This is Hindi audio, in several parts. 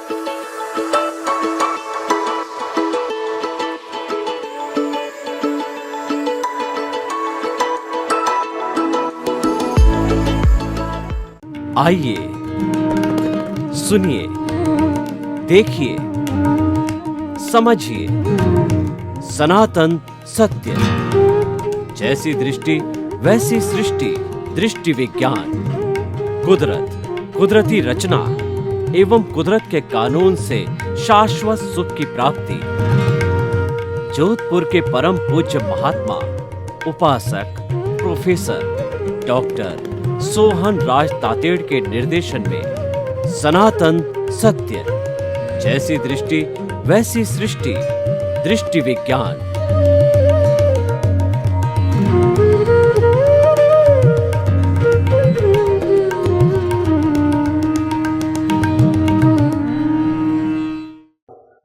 आइए, सुनिए, देखिए, समझिए सनातन सत्य। जैसी दृष्टि वैसी सृष्टि, दृष्टि विज्ञान। कुदरत, कुदरती रचना एवं कुदरत के कानून से शाश्वत सुख की प्राप्ति। जोधपुर के परम पूज्य महात्मा उपासक प्रोफेसर डॉक्टर सोहन राज तातेड़ के निर्देशन में सनातन सत्य। जैसी दृष्टि वैसी सृष्टि, दृष्टि विज्ञान।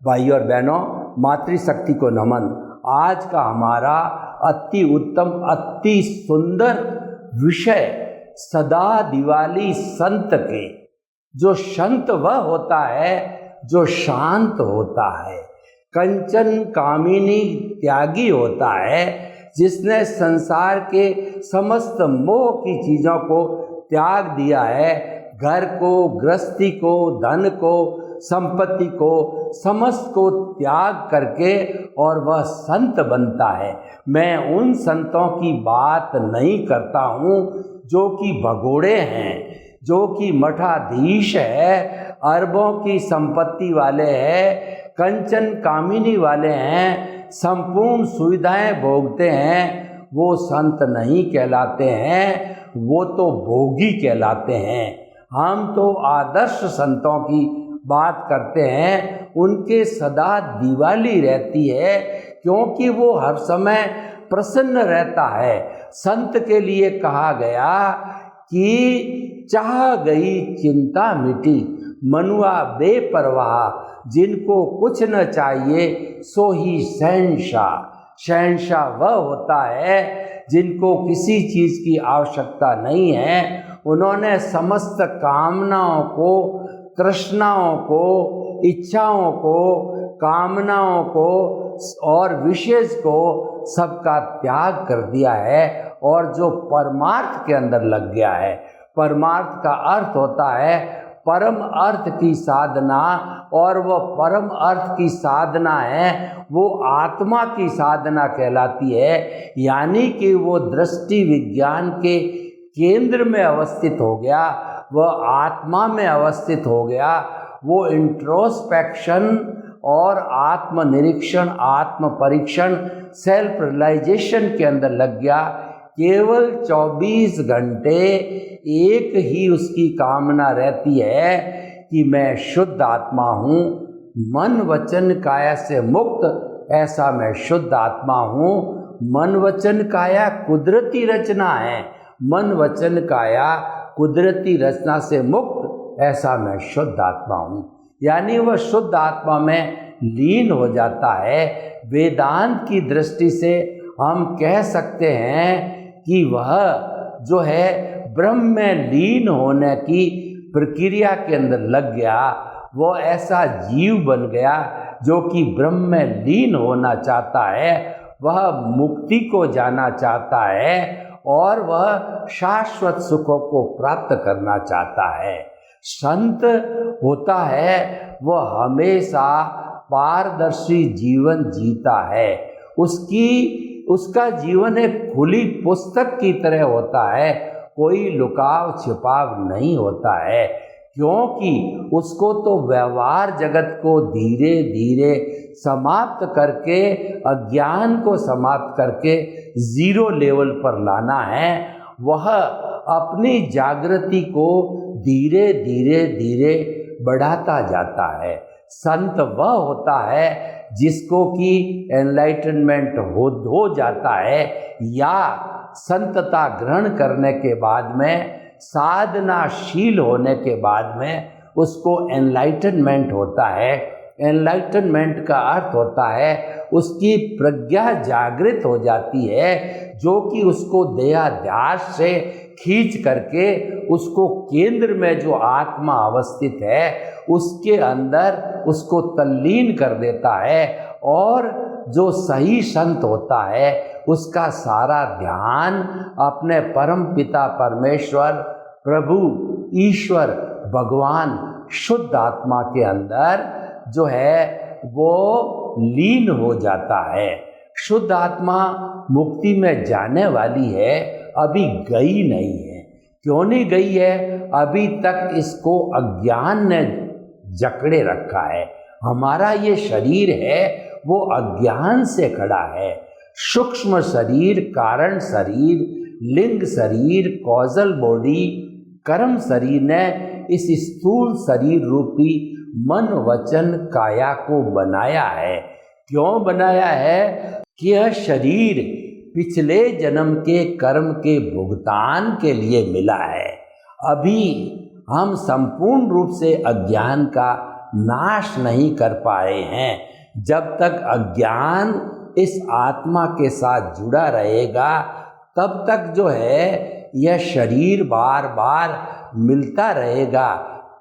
भाई और बहनों, मातृशक्ति को नमन। आज का हमारा अति उत्तम, अति सुंदर विषय सदा दिवाली संत के। जो संत वह होता है जो शांत होता है, कंचन कामिनी त्यागी होता है, जिसने संसार के समस्त मोह की चीज़ों को त्याग दिया है। घर को, गृहस्थी को, धन को, संपत्ति को, समस्त को त्याग करके और वह संत बनता है। मैं उन संतों की बात नहीं करता हूँ जो कि भगोड़े हैं, जो कि मठाधीश है, अरबों की संपत्ति वाले हैं, कंचन कामिनी वाले हैं, संपूर्ण सुविधाएं भोगते हैं। वो संत नहीं कहलाते हैं, वो तो भोगी कहलाते हैं। हम तो आदर्श संतों की बात करते हैं। उनके सदा दिवाली रहती है, क्योंकि वो हर समय प्रसन्न रहता है। संत के लिए कहा गया कि चाह गई चिंता मिटी, मनुआ बेपरवाह, जिनको कुछ न चाहिए सो ही शहंशाह। शहंशाह वह होता है जिनको किसी चीज़ की आवश्यकता नहीं है। उन्होंने समस्त कामनाओं को, तृष्णाओं को, इच्छाओं को, कामनाओं को और विशेष को सबका त्याग कर दिया है और जो परमार्थ के अंदर लग गया है। परमार्थ का अर्थ होता है परम अर्थ की साधना, और वह परम अर्थ की साधना है वो आत्मा की साधना कहलाती है। यानी कि वो दृष्टि विज्ञान के केंद्र में अवस्थित हो गया, वह आत्मा में अवस्थित हो गया। वो इंट्रोस्पेक्शन और आत्मनिरीक्षण, आत्म परीक्षण, सेल्फ रियलाइजेशन के अंदर लग गया। केवल 24 घंटे एक ही उसकी कामना रहती है कि मैं शुद्ध आत्मा हूँ, मन वचन काया से मुक्त, ऐसा मैं शुद्ध आत्मा हूँ। मन वचन काया कुदरती रचना है, मन वचन काया कुदरती रचना से मुक्त, ऐसा मैं शुद्ध आत्मा हूँ। यानी वह शुद्ध आत्मा में लीन हो जाता है। वेदांत की दृष्टि से हम कह सकते हैं कि वह जो है ब्रह्म में लीन होने की प्रक्रिया के अंदर लग गया। वो ऐसा जीव बन गया जो कि ब्रह्म में लीन होना चाहता है, वह मुक्ति को जाना चाहता है और वह शाश्वत सुखों को प्राप्त करना चाहता है। संत होता है वह हमेशा पारदर्शी जीवन जीता है। उसका जीवन एक खुली पुस्तक की तरह होता है, कोई लुकाव छिपाव नहीं होता है, क्योंकि उसको तो व्यवहार जगत को धीरे धीरे समाप्त करके, अज्ञान को समाप्त करके जीरो लेवल पर लाना है। वह अपनी जागृति को धीरे धीरे धीरे बढ़ाता जाता है। संत वह होता है जिसको कि एनलाइटनमेंट हो जाता है, या संतता ग्रहण करने के बाद में, साधनाशील होने के बाद में उसको एनलाइटनमेंट होता है। एनलाइटनमेंट का अर्थ होता है उसकी प्रज्ञा जागृत हो जाती है, जो कि उसको देहाध्यास से खींच करके उसको केंद्र में जो आत्मा अवस्थित है उसके अंदर उसको तल्लीन कर देता है। और जो सही संत होता है उसका सारा ध्यान अपने परम पिता परमेश्वर, प्रभु, ईश्वर, भगवान, शुद्ध आत्मा के अंदर जो है वो लीन हो जाता है। शुद्ध आत्मा मुक्ति में जाने वाली है, अभी गई नहीं है। क्यों नहीं गई है? अभी तक इसको अज्ञान ने जकड़े रखा है। हमारा ये शरीर है वो अज्ञान से खड़ा है। सूक्ष्म शरीर, कारण शरीर, लिंग शरीर, कॉजल बॉडी, कर्म शरीर ने इस स्थूल शरीर रूपी मन, वचन, काया को बनाया है। क्यों बनाया है? कि यह शरीर पिछले जन्म के कर्म के भुगतान के लिए मिला है। अभी हम संपूर्ण रूप से अज्ञान का नाश नहीं कर पाए हैं। जब तक अज्ञान इस आत्मा के साथ जुड़ा रहेगा तब तक जो है यह शरीर बार बार मिलता रहेगा,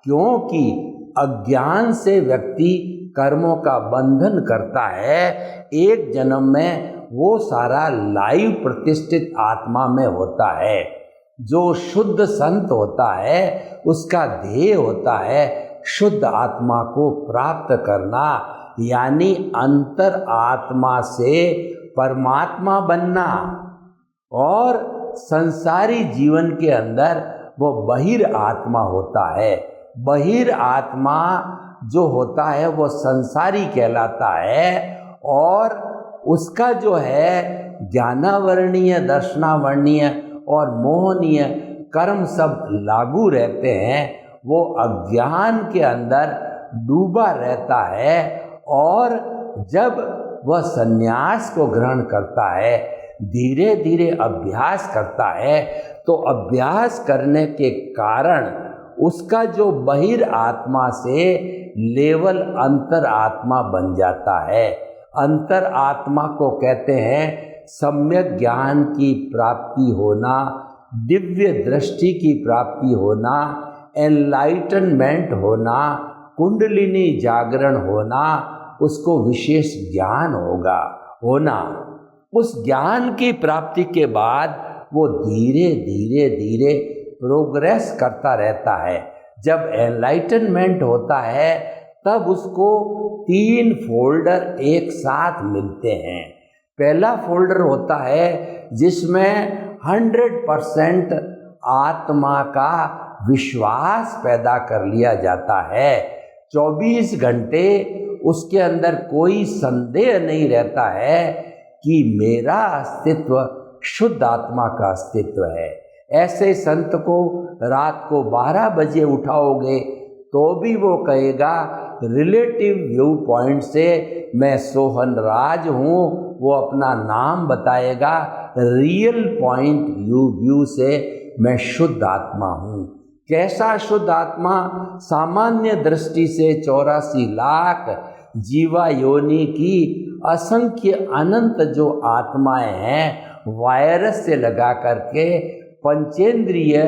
क्योंकि अज्ञान से व्यक्ति कर्मों का बंधन करता है। एक जन्म में वो सारा लाइव प्रतिष्ठित आत्मा में होता है। जो शुद्ध संत होता है उसका ध्येय होता है शुद्ध आत्मा को प्राप्त करना, यानी अंतर आत्मा से परमात्मा बनना। और संसारी जीवन के अंदर वो बहिर आत्मा होता है। बहिर आत्मा जो होता है वो संसारी कहलाता है, और उसका जो है ज्ञानावर्णीय, दर्शनावर्णीय और मोहनीय कर्म सब लागू रहते हैं। वो अज्ञान के अंदर डूबा रहता है, और जब वह संन्यास को ग्रहण करता है, धीरे धीरे अभ्यास करता है, तो अभ्यास करने के कारण उसका जो बहिर आत्मा से लेवल अंतर आत्मा बन जाता है। अंतर आत्मा को कहते हैं सम्यक ज्ञान की प्राप्ति होना, दिव्य दृष्टि की प्राप्ति होना, एनलाइटनमेंट होना, कुंडलिनी जागरण होना, उसको विशेष ज्ञान होना। उस ज्ञान की प्राप्ति के बाद वो धीरे धीरे धीरे प्रोग्रेस करता रहता है। जब एनलाइटनमेंट होता है तब उसको 3 फोल्डर एक साथ मिलते हैं। पहला फोल्डर होता है जिसमें 100% आत्मा का विश्वास पैदा कर लिया जाता है। 24 घंटे उसके अंदर कोई संदेह नहीं रहता है कि मेरा अस्तित्व शुद्ध आत्मा का अस्तित्व है। ऐसे संत को रात को 12 बजे उठाओगे तो भी वो कहेगा रिलेटिव व्यू पॉइंट से मैं सोहन राज हूँ, वो अपना नाम बताएगा। रियल पॉइंट व्यू से मैं शुद्ध आत्मा हूँ। कैसा शुद्ध आत्मा? सामान्य दृष्टि से 84 लाख जीवा योनि की असंख्य अनंत जो आत्माएं हैं, वायरस से लगा करके पंचेंद्रिय,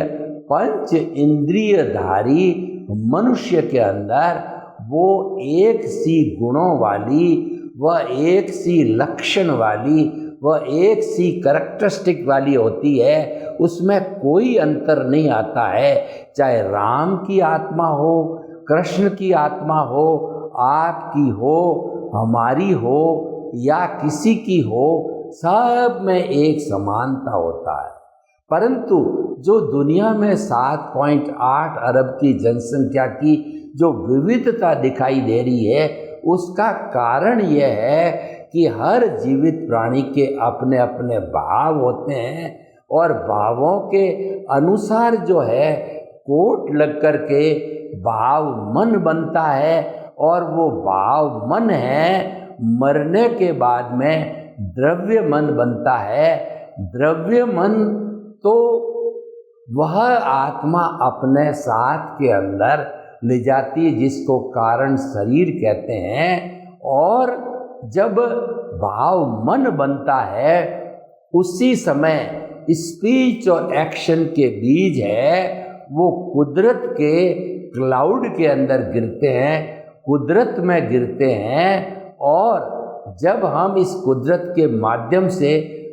पंच इंद्रियधारी मनुष्य के अंदर वो एक सी गुणों वाली, वह एक सी लक्षण वाली, वह एक सी कैरेक्टरिस्टिक वाली होती है। उसमें कोई अंतर नहीं आता है। चाहे राम की आत्मा हो, कृष्ण की आत्मा हो, आपकी हो, हमारी हो या किसी की हो, सब में एक समानता होता है। परंतु जो दुनिया में 7.8 अरब की जनसंख्या की जो विविधता दिखाई दे रही है, उसका कारण यह है कि हर जीवित प्राणी के अपने अपने भाव होते हैं, और भावों के अनुसार जो है कोट लग कर के भाव मन बनता है, और वो भाव मन है मरने के बाद में द्रव्य मन बनता है। द्रव्य मन तो वह आत्मा अपने साथ के अंदर ले जाती है, जिसको कारण शरीर कहते हैं। और जब भाव मन बनता है, उसी समय स्पीच और एक्शन के बीज है वो कुदरत के क्लाउड के अंदर गिरते हैं, कुदरत में गिरते हैं। और जब हम इस कुदरत के माध्यम से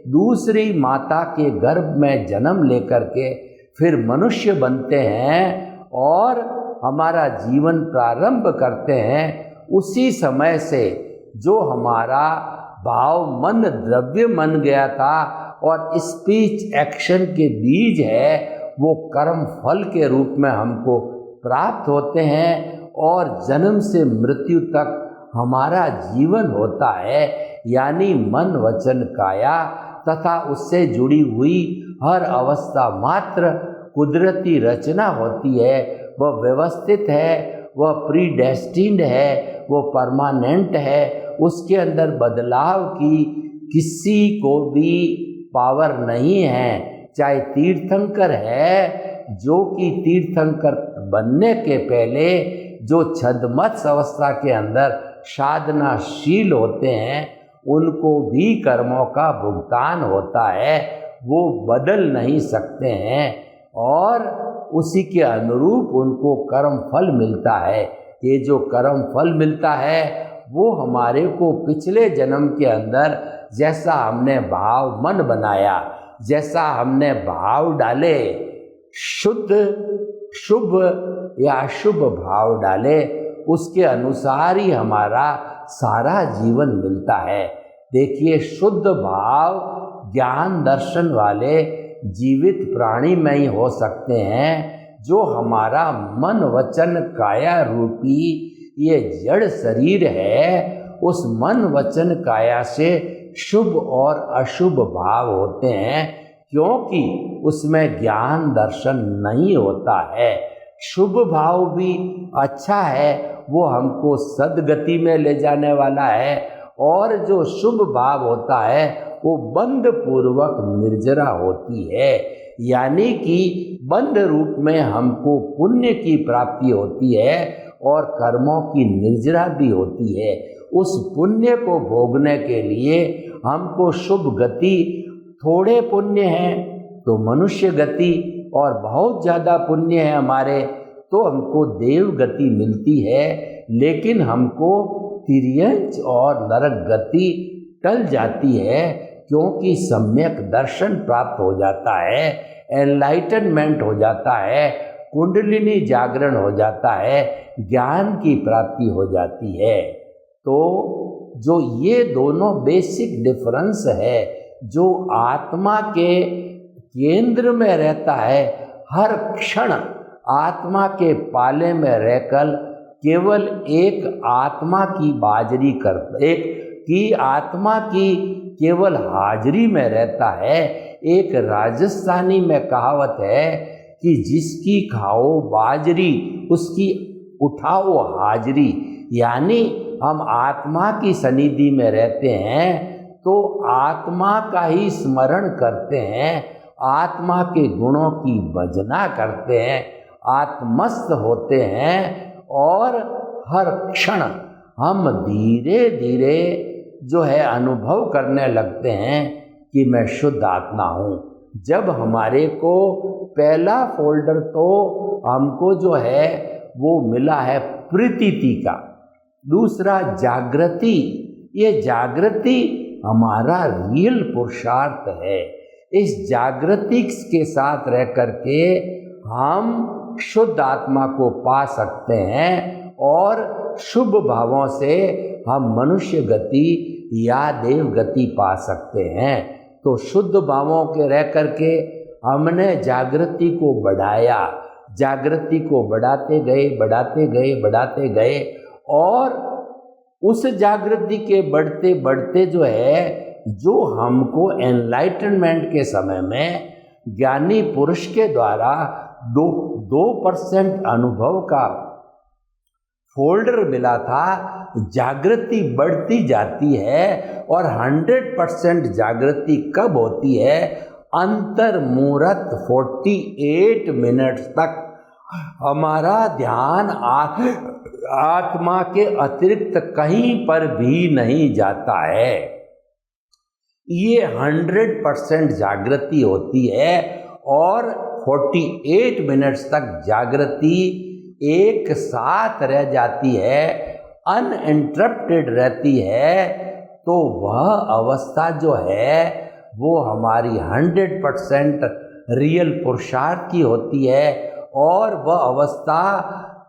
दूसरी माता के गर्भ में जन्म लेकर के फिर मनुष्य बनते हैं और हमारा जीवन प्रारंभ करते हैं, उसी समय से जो हमारा भाव मन द्रव्य मन गया था और स्पीच एक्शन के बीज है वो कर्म फल के रूप में हमको प्राप्त होते हैं। और जन्म से मृत्यु तक हमारा जीवन होता है, यानी मन वचन काया तथा उससे जुड़ी हुई हर अवस्था मात्र कुदरती रचना होती है। वह व्यवस्थित है, वह प्रीडेस्टिन्ड है, वो परमानेंट है। उसके अंदर बदलाव की किसी को भी पावर नहीं है। चाहे तीर्थंकर है, जो कि तीर्थंकर बनने के पहले जो छद्मत्स्य अवस्था के अंदर साधनाशील होते हैं, उनको भी कर्मों का भुगतान होता है, वो बदल नहीं सकते हैं और उसी के अनुरूप उनको कर्म फल मिलता है। ये जो कर्म फल मिलता है वो हमारे को पिछले जन्म के अंदर जैसा हमने भाव मन बनाया, जैसा हमने भाव डाले, शुद्ध शुभ या अशुभ भाव डाले, उसके अनुसार ही हमारा सारा जीवन मिलता है। देखिए, शुद्ध भाव ज्ञान दर्शन वाले जीवित प्राणी में ही हो सकते हैं। जो हमारा मन वचन काया रूपी ये जड़ शरीर है, उस मन वचन काया से शुभ और अशुभ भाव होते हैं, क्योंकि उसमें ज्ञान दर्शन नहीं होता है। शुभ भाव भी अच्छा है, वो हमको सदगति में ले जाने वाला है, और जो शुभ भाव होता है वो बंध पूर्वक निर्जरा होती है, यानी कि बंध रूप में हमको पुण्य की प्राप्ति होती है और कर्मों की निर्जरा भी होती है। उस पुण्य को भोगने के लिए हमको शुभ गति, थोड़े पुण्य हैं तो मनुष्य गति, और बहुत ज़्यादा पुण्य है हमारे तो हमको देव गति मिलती है। लेकिन हमको तिर्यंच और नरक गति टल जाती है, क्योंकि सम्यक दर्शन प्राप्त हो जाता है, एनलाइटनमेंट हो जाता है, कुंडलिनी जागरण हो जाता है, ज्ञान की प्राप्ति हो जाती है। तो जो ये दोनों बेसिक डिफरेंस है, जो आत्मा के केंद्र में रहता है, हर क्षण आत्मा के पाले में रहकर केवल एक आत्मा की बाजरी कर, एक की आत्मा की केवल हाजिरी में रहता है। एक राजस्थानी में कहावत है कि जिसकी खाओ बाजरी उसकी उठाओ हाजिरी, यानी हम आत्मा की सनिधि में रहते हैं तो आत्मा का ही स्मरण करते हैं, आत्मा के गुणों की भजना करते हैं, आत्मस्थ होते हैं, और हर क्षण हम धीरे धीरे जो है अनुभव करने लगते हैं कि मैं शुद्ध आत्मा हूँ। जब हमारे को पहला फोल्डर तो हमको जो है वो मिला है प्रतीति का, दूसरा जागृति। ये जागृति हमारा रियल पुरुषार्थ है। इस जागृति के साथ रह करके हम शुद्ध आत्मा को पा सकते हैं और शुभ भावों से हम मनुष्य गति या देव गति पा सकते हैं। तो शुद्ध भावों के रह करके हमने जागृति को बढ़ाया, जागृति को बढ़ाते गए बढ़ाते गए बढ़ाते गए, और उस जागृति के बढ़ते बढ़ते जो है, जो हमको एनलाइटनमेंट के समय में ज्ञानी पुरुष के द्वारा 2% अनुभव का फोल्डर मिला था, जागृति बढ़ती जाती है और 100% जागृति कब होती है? अंतर मुहूर्त 48 मिनट्स तक हमारा ध्यान आत्मा के अतिरिक्त कहीं पर भी नहीं जाता है। ये 100% जागृति होती है और 48 मिनट्स तक जागृति एक साथ रह जाती है, अनइंटरप्टेड रहती है। तो वह अवस्था जो है वो हमारी 100% रियल पुरुषार्थ की होती है और वह अवस्था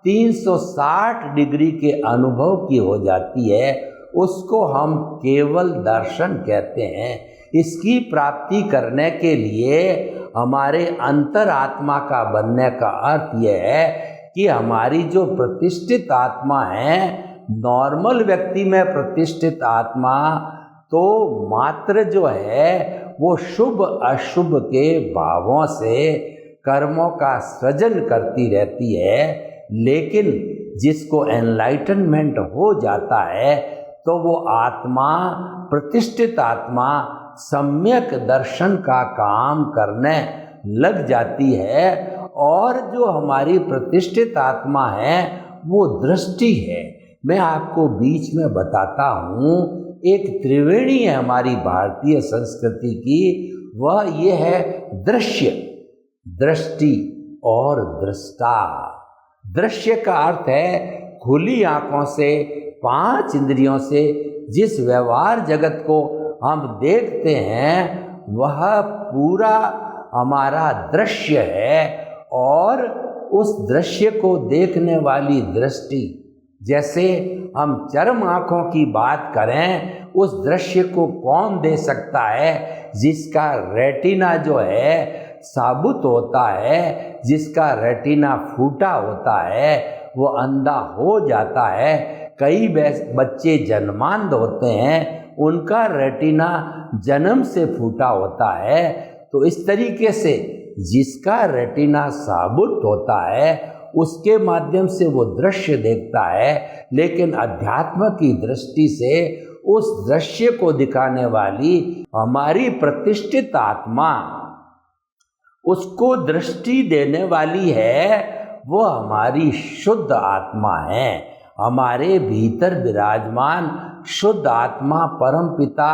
360 डिग्री के अनुभव की हो जाती है। उसको हम केवल दर्शन कहते हैं। इसकी प्राप्ति करने के लिए हमारे अंतरात्मा का बनने का अर्थ यह है कि हमारी जो प्रतिष्ठित आत्मा है, नॉर्मल व्यक्ति में प्रतिष्ठित आत्मा तो मात्र जो है वो शुभ अशुभ के भावों से कर्मों का सृजन करती रहती है। लेकिन जिसको एनलाइटनमेंट हो जाता है तो वो आत्मा, प्रतिष्ठित आत्मा सम्यक दर्शन का काम करने लग जाती है। और जो हमारी प्रतिष्ठित आत्मा है वो दृष्टि है। मैं आपको बीच में बताता हूँ, एक त्रिवेणी है हमारी भारतीय संस्कृति की, वह ये है दृश्य, दृष्टि और दृष्टा। दृश्य का अर्थ है खुली आंखों से, 5 इंद्रियों से जिस व्यवहार जगत को हम देखते हैं वह पूरा हमारा दृश्य है। और उस दृश्य को देखने वाली दृष्टि, जैसे हम चरम आँखों की बात करें, उस दृश्य को कौन दे सकता है? जिसका रेटिना जो है साबुत होता है, जिसका रेटिना फूटा होता है, वो अंधा हो जाता है। कई बच्चे जन्मांध होते हैं, उनका रेटिना जन्म से फूटा होता है। तो इस तरीके से जिसका रेटिना साबुत होता है उसके माध्यम से वो दृश्य देखता है। लेकिन अध्यात्म की दृष्टि से उस दृश्य को दिखाने वाली हमारी प्रतिष्ठित आत्मा, उसको दृष्टि देने वाली है, वो हमारी शुद्ध आत्मा है। हमारे भीतर विराजमान शुद्ध आत्मा परमपिता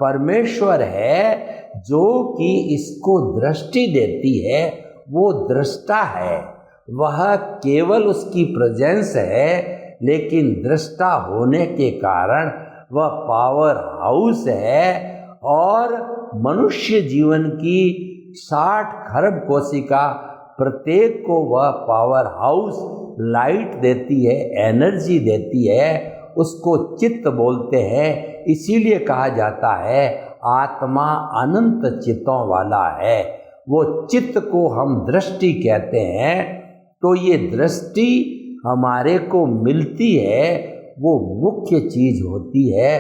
परमेश्वर है, जो कि इसको दृष्टि देती है। वो दृष्टा है, वह केवल उसकी प्रेजेंस है, लेकिन दृष्टा होने के कारण वह पावर हाउस है। और मनुष्य जीवन की 60 खरब कोशिका प्रत्येक को वह पावर हाउस लाइट देती है, एनर्जी देती है। उसको चित्त बोलते हैं। इसीलिए कहा जाता है आत्मा अनंत चित्तों वाला है। वो चित्त को हम दृष्टि कहते हैं। तो ये दृष्टि हमारे को मिलती है, वो मुख्य चीज होती है।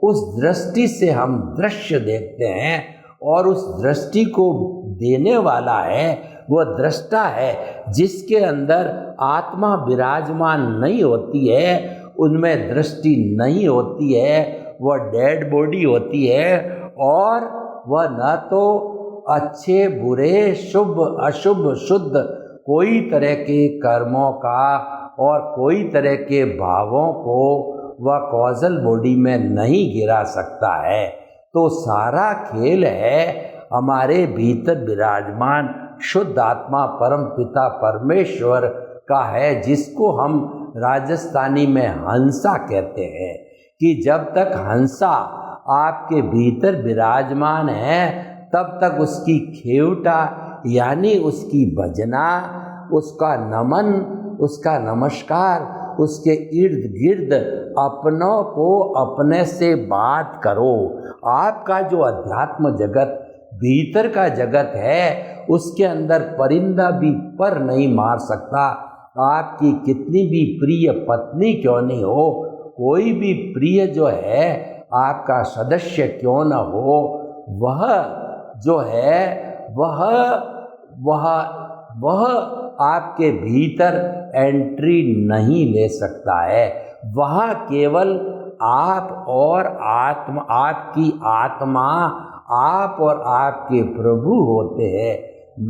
उस दृष्टि से हम दृश्य देखते हैं और उस दृष्टि को देने वाला है वह दृष्टा है। जिसके अंदर आत्मा विराजमान नहीं होती है, उनमें दृष्टि नहीं होती है, वह डेड बॉडी होती है। और वह न तो अच्छे बुरे, शुभ अशुभ, शुद्ध कोई तरह के कर्मों का और कोई तरह के भावों को वह कॉजल बॉडी में नहीं गिरा सकता है। तो सारा खेल है हमारे भीतर विराजमान शुद्ध आत्मा परम पिता परमेश्वर का है, जिसको हम राजस्थानी में हंसा कहते हैं। कि जब तक हंसा आपके भीतर विराजमान है तब तक उसकी खेवटा यानी उसकी भजना, उसका नमन, उसका नमस्कार, उसके इर्द गिर्द अपनों को अपने से बात करो। आपका जो अध्यात्म जगत, भीतर का जगत है, उसके अंदर परिंदा भी पर नहीं मार सकता। आपकी कितनी भी प्रिय पत्नी क्यों नहीं हो, कोई भी प्रिय जो है आपका सदस्य क्यों न हो, वह जो है वह आपके भीतर एंट्री नहीं ले सकता है। वहाँ केवल आप और आत्मा, आपकी आत्मा, आप और आपके प्रभु होते हैं।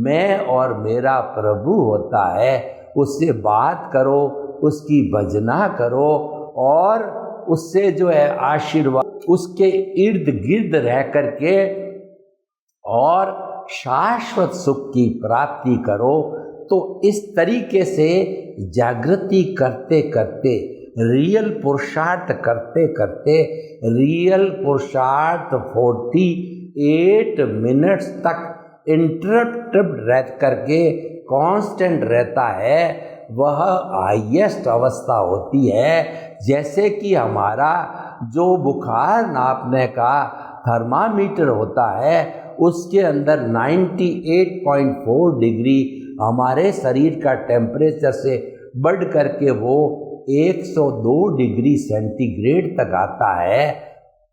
मैं और मेरा प्रभु होता है। उससे बात करो, उसकी भजना करो और उससे जो है आशीर्वाद, उसके इर्द गिर्द रह करके और शाश्वत सुख की प्राप्ति करो। तो इस तरीके से जागृति करते करते, रियल पुरुषार्थ करते करते, रियल पुरुषार्थ 48 मिनट्स तक इंटरप्टेड रह करके कांस्टेंट रहता है, वह हाईएस्ट अवस्था होती है। जैसे कि हमारा जो बुखार नापने का थर्मामीटर होता है, उसके अंदर 98.4 डिग्री हमारे शरीर का टेम्परेचर से बढ़ करके वो 102 डिग्री सेंटीग्रेड तक आता है,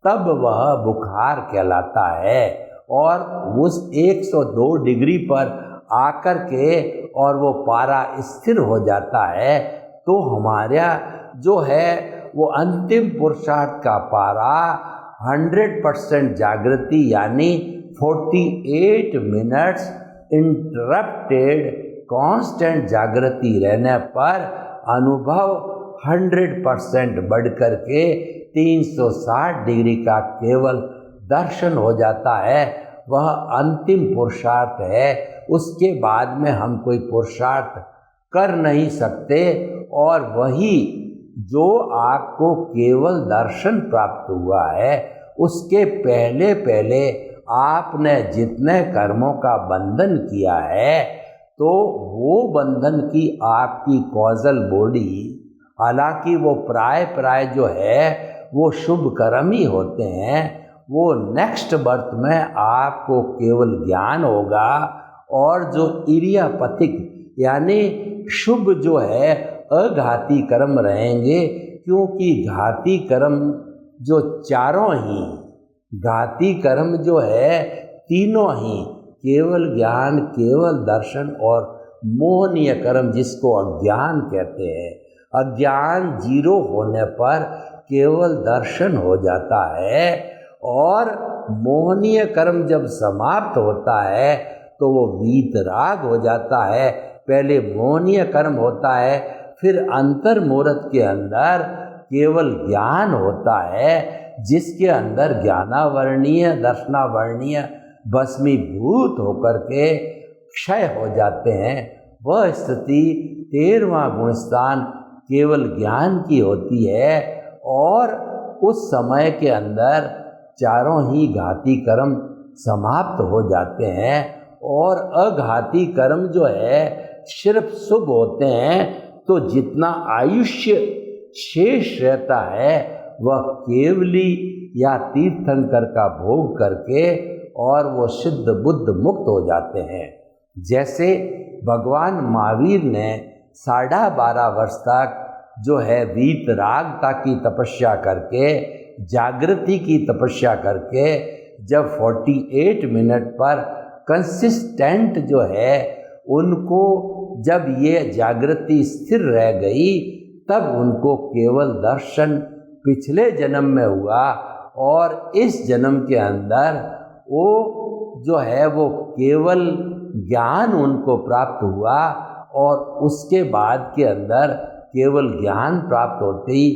तब वह बुखार कहलाता है। और उस 102 डिग्री पर आकर के और वो पारा स्थिर हो जाता है, तो हमारा जो है वो अंतिम पुरुषार्थ का पारा 100% जागृति यानी 48 मिनट्स इंटरप्टेड कांस्टेंट जागृति रहने पर अनुभव 100% बढ़ करके 360 डिग्री का केवल दर्शन हो जाता है। वह अंतिम पुरुषार्थ है। उसके बाद में हम कोई पुरुषार्थ कर नहीं सकते। और वही जो आपको केवल दर्शन प्राप्त हुआ है, उसके पहले पहले आपने जितने कर्मों का बंधन किया है, तो वो बंधन की आपकी कॉजल बॉडी, हालांकि वो प्राय जो है वो शुभ कर्म ही होते हैं, वो नेक्स्ट बर्थ में आपको केवल ज्ञान होगा। और जो इरियापथिक यानी शुभ जो है अघाती कर्म रहेंगे, क्योंकि घाती कर्म जो चारों ही, घाती कर्म जो है तीनों ही, केवल ज्ञान, केवल दर्शन और मोहनीय कर्म जिसको अज्ञान कहते हैं, अज्ञान जीरो होने पर केवल दर्शन हो जाता है। और मोहनीय कर्म जब समाप्त होता है तो वो वीतराग हो जाता है। पहले मोहनीय कर्म होता है, फिर अंतर्मुहूर्त के अंदर केवल ज्ञान होता है, जिसके अंदर ज्ञानावर्णीय दर्शनावर्णीय भस्मीभूत होकर के क्षय हो जाते हैं। वह स्थिति 13वां गुणस्थान केवल ज्ञान की होती है। और उस समय के अंदर चारों ही घाती कर्म समाप्त हो जाते हैं और अघाती कर्म जो है सिर्फ शुभ होते हैं। तो जितना आयुष्य शेष रहता है वह केवली या तीर्थंकर का भोग करके और वो सिद्ध बुद्ध मुक्त हो जाते हैं। जैसे भगवान महावीर ने 12.5 वर्ष तक जो है वीतरागता की तपस्या करके, जागृति की तपस्या करके, जब 48 मिनट पर कंसिस्टेंट जो है उनको जब ये जागृति स्थिर रह गई, तब उनको केवल दर्शन पिछले जन्म में हुआ। और इस जन्म के अंदर वो जो है वो केवल ज्ञान उनको प्राप्त हुआ। और उसके बाद के अंदर केवल ज्ञान प्राप्त होते ही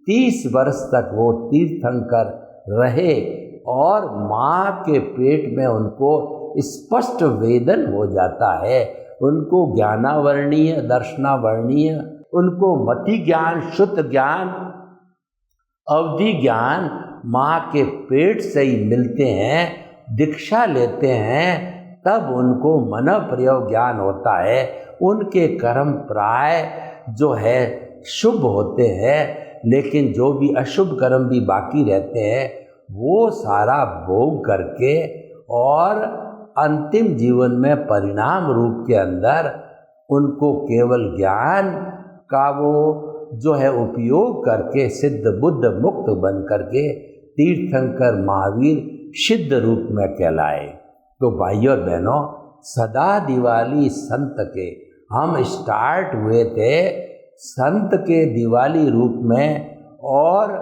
30 वर्ष तक वो तीर्थंकर रहे और माँ के पेट में उनको स्पष्ट वेदन हो जाता है। उनको ज्ञानावर्णीय दर्शनावर्णीय, उनको मति ज्ञान, शुद्ध ज्ञान, अवधि ज्ञान माँ के पेट से ही मिलते हैं। दीक्षा लेते हैं तब उनको मन प्रयोग ज्ञान होता है। उनके कर्म प्राय जो है शुभ होते हैं, लेकिन जो भी अशुभ कर्म भी बाकी रहते हैं वो सारा भोग करके और अंतिम जीवन में परिणाम रूप के अंदर उनको केवल ज्ञान का वो जो है उपयोग करके सिद्ध बुद्ध मुक्त बन करके तीर्थंकर महावीर सिद्ध रूप में कहलाए। तो भाइयों और बहनों, सदा दिवाली संत के हम स्टार्ट हुए थे संत के दिवाली रूप में। और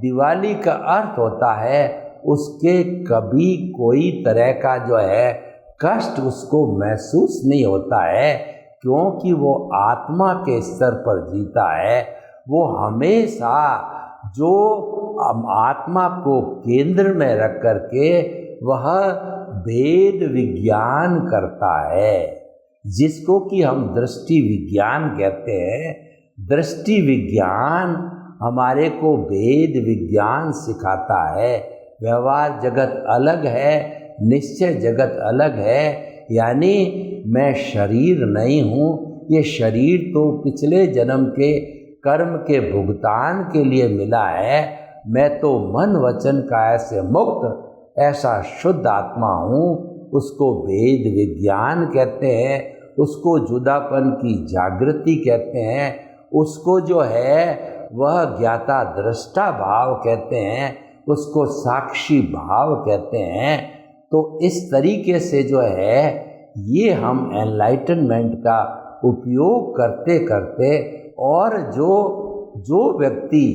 दिवाली का अर्थ होता है उसके कभी कोई तरह का जो है कष्ट उसको महसूस नहीं होता है, क्योंकि वो आत्मा के स्तर पर जीता है। वो हमेशा जो आत्मा को केंद्र में रख करके वह वेद विज्ञान करता है, जिसको कि हम दृष्टि विज्ञान कहते हैं। दृष्टि विज्ञान हमारे को वेद विज्ञान सिखाता है। व्यवहार जगत अलग है, निश्चय जगत अलग है। यानी मैं शरीर नहीं हूँ, ये शरीर तो पिछले जन्म के कर्म के भुगतान के लिए मिला है। मैं तो मन वचन काया से मुक्त ऐसा शुद्ध आत्मा हूँ। उसको वेद विज्ञान कहते हैं, उसको जुदापन की जागृति कहते हैं, उसको जो है वह ज्ञाता दृष्टा भाव कहते हैं, उसको साक्षी भाव कहते हैं। तो इस तरीके से जो है ये हम एनलाइटनमेंट का उपयोग करते करते, और जो व्यक्ति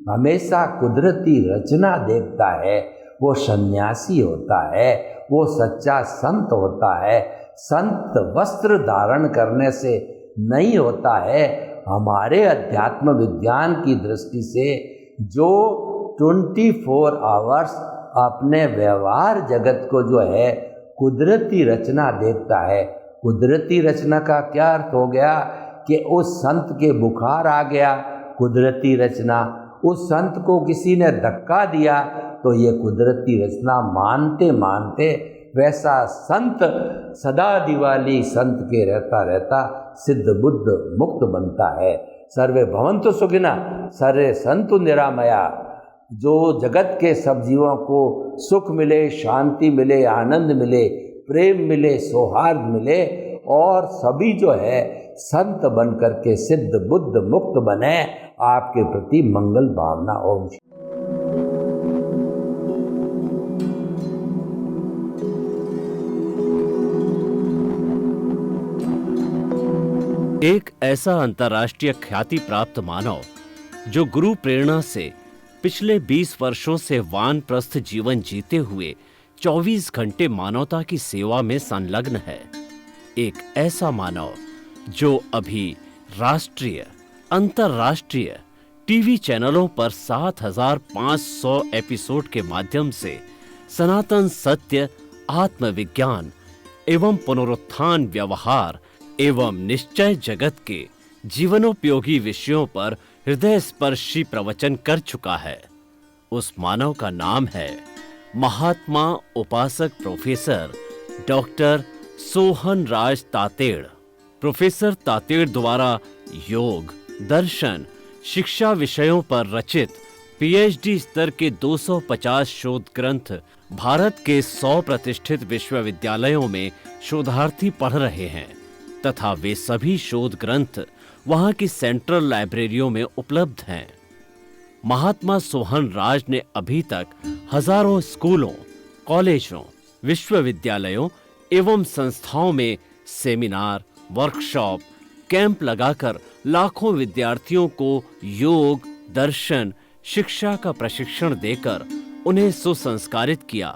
हमेशा कुदरती रचना देखता है वो सन्यासी होता है, वो सच्चा संत होता है। संत वस्त्र धारण करने से नहीं होता है। हमारे अध्यात्म विज्ञान की दृष्टि से जो 24 आवर्स अपने व्यवहार जगत को जो है कुदरती रचना देखता है। कुदरती रचना का क्या अर्थ हो गया कि उस संत के बुखार आ गया, कुदरती रचना। उस संत को किसी ने धक्का दिया तो ये कुदरती रचना मानते मानते वैसा संत सदा दिवाली संत के रहता रहता सिद्ध बुद्ध मुक्त बनता है। सर्वे भवन्तु सुखिनः, सर्वे सन्तु निरामया। जो जगत के सब जीवों को सुख मिले, शांति मिले, आनंद मिले, प्रेम मिले, सौहार्द मिले, और सभी जो है संत बन करके सिद्ध बुद्ध मुक्त बने। आपके प्रति मंगल भावना। ओम। एक ऐसा अंतर्राष्ट्रीय ख्याति प्राप्त मानव जो गुरु प्रेरणा से पिछले 20 वर्षों से वानप्रस्थ जीवन जीते हुए 24 घंटे मानवता की सेवा में संलग्न है। एक ऐसा मानव जो अभी राष्ट्रीय, अंतर्राष्ट्रीय टीवी चैनलों पर 7,500 एपिसोड के माध्यम से सनातन सत्य, आत्मविज्ञान एवं पुनरुत्थान, व्यवहार एवं निश्चय जगत के जीवनोपयोगी विषयों पर हृदय स्पर्शी प्रवचन कर चुका है। उस मानव का नाम है महात्मा उपासक प्रोफेसर डॉक्टर सोहन राज तातेड़। प्रोफेसर तातेड़ द्वारा योग, दर्शन, शिक्षा विषयों पर रचित पीएचडी स्तर के 250 शोध ग्रंथ भारत के 100 प्रतिष्ठित विश्वविद्यालयों में शोधार्थी पढ़ रहे हैं तथा वे सभी शोध ग्रंथ वहां की सेंट्रल लाइब्रेरियों में उपलब्ध हैं। महात्मा सोहन राज ने अभी तक हजारों स्कूलों, कॉलेजों, विश्वविद्यालयों एवं संस्थाओं में सेमिनार, वर्कशॉप, कैंप लगाकर लाखों विद्यार्थियों को योग, दर्शन, शिक्षा का प्रशिक्षण देकर उन्हें सुसंस्कारित किया।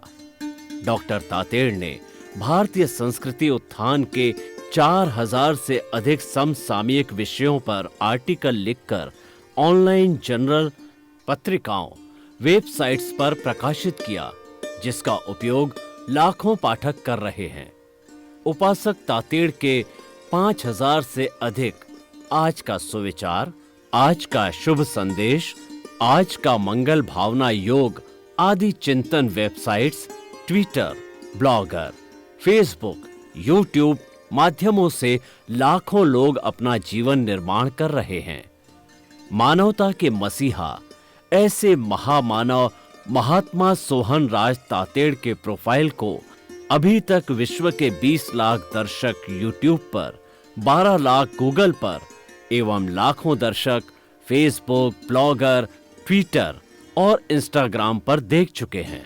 डॉक्टर तातेड़ ने भारतीय संस्कृति उत्थान के 4000 से अधिक समसामयिक विषयों पर आर्टिकल लिखकर ऑनलाइन जर्नल, पत्रिकाओं, वेबसाइट्स पर प्रकाशित किया, जिसका उपयोग लाखों पाठक कर रहे हैं। उपासक तातेड़ के 5000 से अधिक आज का सुविचार, आज का शुभ संदेश, आज का मंगल भावना योग आदि चिंतन websites, Twitter, blogger, Facebook, YouTube माध्यमों से लाखों लोग अपना जीवन निर्माण कर रहे हैं। मानवता के मसीहा ऐसे महामानव महात्मा सोहन राज तातेड़ के प्रोफाइल को अभी तक विश्व के 20 लाख दर्शक यूट्यूब पर, 12 लाख गूगल पर एवं लाखों दर्शक फेसबुक, ब्लॉगर, ट्विटर और इंस्टाग्राम पर देख चुके हैं।